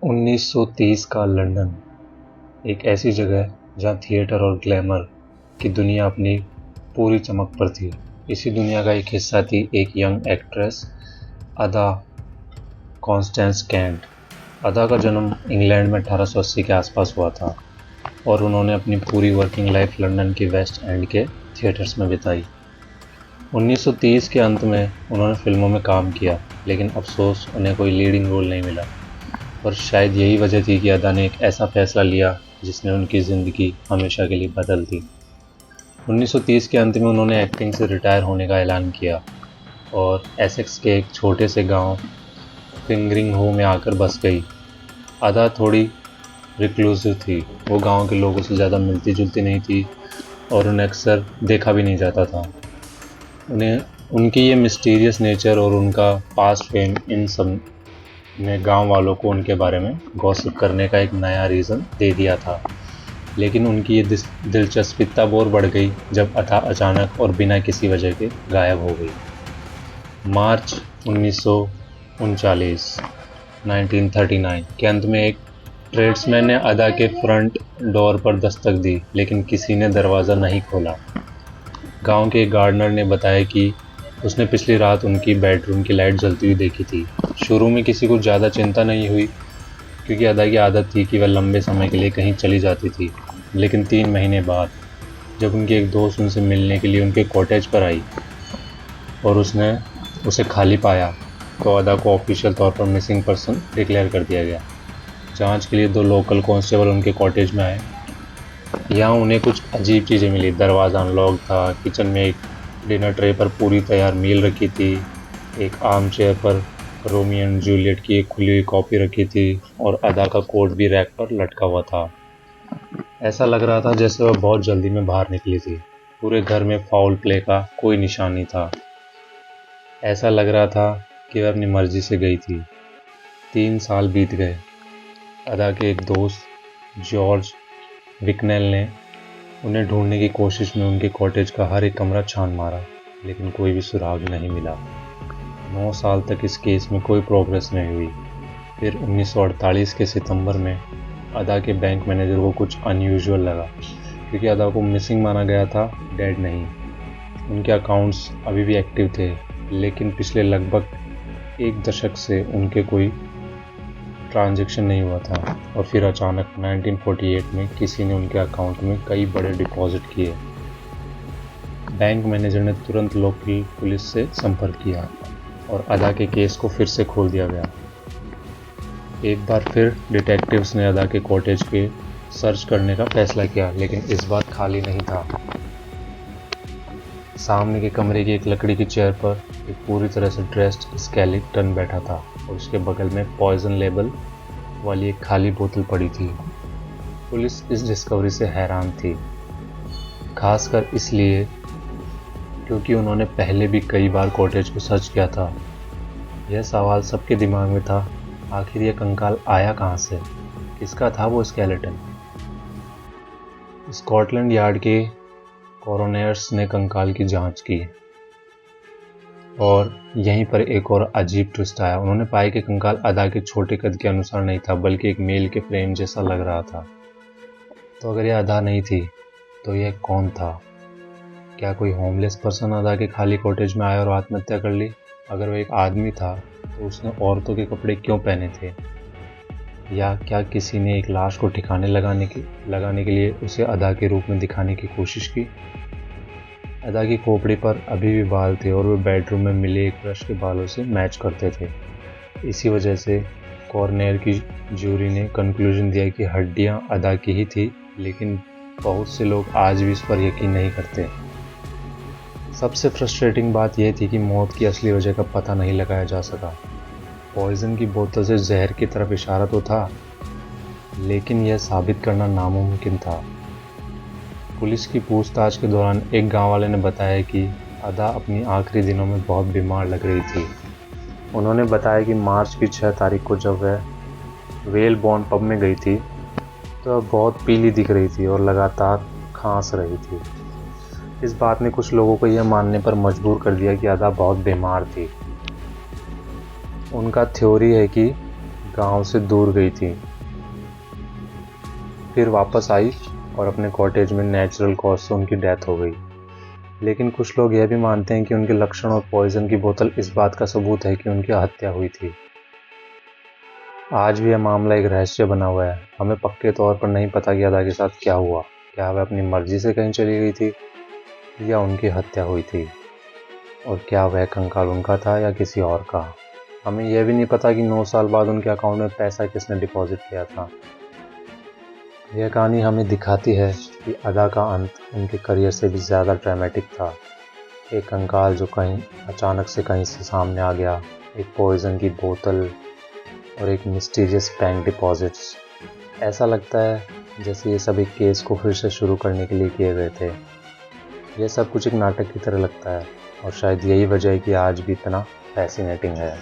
1930 का लंदन एक ऐसी जगह है जहाँ थिएटर और ग्लैमर की दुनिया अपनी पूरी चमक पर थी। इसी दुनिया का एक हिस्सा थी एक यंग एक्ट्रेस अदा कॉन्स्टेंस कैंट। अदा का जन्म इंग्लैंड में 1880 के आसपास हुआ था और उन्होंने अपनी पूरी वर्किंग लाइफ लंदन के वेस्ट एंड के थिएटर्स में बिताई। 1930 के अंत में उन्होंने फिल्मों में काम किया, लेकिन अफसोस उन्हें कोई लीडिंग रोल नहीं मिला। और शायद यही वजह थी कि अदा ने एक ऐसा फैसला लिया जिसने उनकी ज़िंदगी हमेशा के लिए बदल दी। 1930 के अंत में उन्होंने एक्टिंग से रिटायर होने का ऐलान किया और एसेक्स के एक छोटे से गांव फिंगरिंग में आकर बस गई। अदा थोड़ी रिक्लूसिव थी, वो गांव के लोगों से ज़्यादा मिलती जुलती नहीं थी और उन्हें अक्सर देखा भी नहीं जाता था। उन्हें उनकी ये मिस्टीरियस नेचर और उनका पास्ट फेम इन सब ने गांव वालों को उनके बारे में गॉसिप करने का एक नया रीज़न दे दिया था। लेकिन उनकी ये दिलचस्पी तब और बढ़ गई जब अदा अचानक और बिना किसी वजह के गायब हो गई। मार्च 1939 के अंत में एक ट्रेड्समैन ने अदा के फ्रंट डोर पर दस्तक दी, लेकिन किसी ने दरवाज़ा नहीं खोला। गांव के एक गार्डनर ने बताया कि उसने पिछली रात उनकी बेडरूम की लाइट जलती हुई देखी थी। शुरू में किसी को ज़्यादा चिंता नहीं हुई, क्योंकि अदा की आदत थी कि वह लंबे समय के लिए कहीं चली जाती थी। लेकिन 3 महीने बाद जब उनकी एक दोस्त उनसे मिलने के लिए उनके कॉटेज पर आई और उसने उसे खाली पाया, तो अदा को ऑफिशियल तौर पर मिसिंग पर्सन डिक्लेयर कर दिया गया। जांच के लिए 2 लोकल कांस्टेबल उनके कॉटेज में आए। यहाँ उन्हें कुछ अजीब चीज़ें मिली। दरवाज़ा अनलॉक था, किचन में एक डिनर ट्रे पर पूरी तैयार मील रखी थी, एक आर्म चेयर पर रोमियो एंड जूलियट की एक खुली हुई कॉपी रखी थी और अदा का कोट भी रैक पर लटका हुआ था। ऐसा लग रहा था जैसे वह बहुत जल्दी में बाहर निकली थी। पूरे घर में फाउल प्ले का कोई निशान नहीं था। ऐसा लग रहा था कि वह अपनी मर्जी से गई थी। 3 साल बीत गए। अदा के एक दोस्त जॉर्ज विकनेल ने उन्हें ढूंढने की कोशिश में उनके कॉटेज का हर एक कमरा छान मारा, लेकिन कोई भी सुराग नहीं मिला। 9 साल तक इस केस में कोई प्रोग्रेस नहीं हुई। फिर 1948 के सितंबर में अदा के बैंक मैनेजर को कुछ अनयूजुअल लगा, क्योंकि अदा को मिसिंग माना गया था, डेड नहीं। उनके अकाउंट्स अभी भी एक्टिव थे, लेकिन पिछले लगभग 1 दशक से उनके कोई ट्रांजैक्शन नहीं हुआ था। और फिर अचानक 1948 में किसी ने उनके अकाउंट में कई बड़े डिपॉजिट किए। बैंक मैनेजर ने तुरंत लोकल पुलिस से संपर्क किया और अदा के केस को फिर से खोल दिया गया। एक बार फिर डिटेक्टिव्स ने अदा के कॉटेज के सर्च करने का फैसला किया, लेकिन इस बार खाली नहीं था। सामने के कमरे की एक लकड़ी की चेयर पर एक पूरी तरह से ड्रेस्ड स्केलेटन बैठा था और उसके बगल में पॉइजन लेबल वाली एक खाली बोतल पड़ी थी। पुलिस इस डिस्कवरी से हैरान थी, खासकर इसलिए क्योंकि उन्होंने पहले भी कई बार कॉटेज को सर्च किया था। यह सवाल सबके दिमाग में था, आखिर यह कंकाल आया कहाँ से? किसका था वो स्केलेटन? स्कॉटलैंड यार्ड के कोरोनर्स ने कंकाल की जांच की और यहीं पर एक और अजीब ट्विस्ट आया। उन्होंने पाया कि कंकाल अदा के छोटे कद के अनुसार नहीं था, बल्कि एक मेल के फ्रेम जैसा लग रहा था। तो अगर यह अदा नहीं थी, तो यह कौन था? क्या कोई होमलेस पर्सन अदा के खाली कॉटेज में आया और आत्महत्या कर ली? अगर वह एक आदमी था, तो उसने औरतों के कपड़े क्यों पहने थे? या क्या किसी ने एक लाश को ठिकाने लगाने के लिए उसे अदा के रूप में दिखाने की कोशिश की? अदा की खोपड़ी पर अभी भी बाल थे और वे बेडरूम में मिले एक ब्रश के बालों से मैच करते थे। इसी वजह से कॉर्नेर की जूरी ने कंक्लूजन दिया कि हड्डियां अदा की ही थी, लेकिन बहुत से लोग आज भी इस पर यकीन नहीं करते। सबसे फ्रस्ट्रेटिंग बात यह थी कि मौत की असली वजह का पता नहीं लगाया जा सका। पॉइजन की बोतल से जहर की तरफ इशारा तो था, लेकिन यह साबित करना नामुमकिन था। पुलिस की पूछताछ के दौरान एक गांव वाले ने बताया कि अदा अपनी आखिरी दिनों में बहुत बीमार लग रही थी। उन्होंने बताया कि मार्च की 6 तारीख को जब वह वेलबोर्न पब में गई थी, तो वह बहुत पीली दिख रही थी और लगातार खांस रही थी। इस बात ने कुछ लोगों को यह मानने पर मजबूर कर दिया कि अदा बहुत बीमार थी। उनका थ्योरी है कि गांव से दूर गई थी, फिर वापस आई और अपने कॉटेज में नेचुरल कॉज से उनकी डेथ हो गई। लेकिन कुछ लोग यह भी मानते हैं कि उनके लक्षण और पॉइजन की बोतल इस बात का सबूत है कि उनकी हत्या हुई थी। आज भी यह मामला एक रहस्य बना हुआ है। हमें पक्के तौर पर नहीं पता कि अदा के साथ क्या हुआ। क्या वह अपनी मर्जी से कहीं चली गई थी या उनकी हत्या हुई थी, और क्या वह कंकाल उनका था या किसी और का। हमें यह भी नहीं पता कि 9 साल बाद उनके अकाउंट में पैसा किसने डिपॉजिट किया था। यह कहानी हमें दिखाती है कि अदा का अंत उनके करियर से भी ज़्यादा ड्रामेटिक था। एक कंकाल जो कहीं अचानक से कहीं से सामने आ गया, एक पॉइजन की बोतल और एक मिस्टीरियस बैंक डिपॉजिट्स। ऐसा लगता है जैसे ये सब एक केस को फिर से शुरू करने के लिए किए गए थे। यह सब कुछ एक नाटक की तरह लगता है, और शायद यही वजह है कि आज भी इतना फैसिनेटिंग है।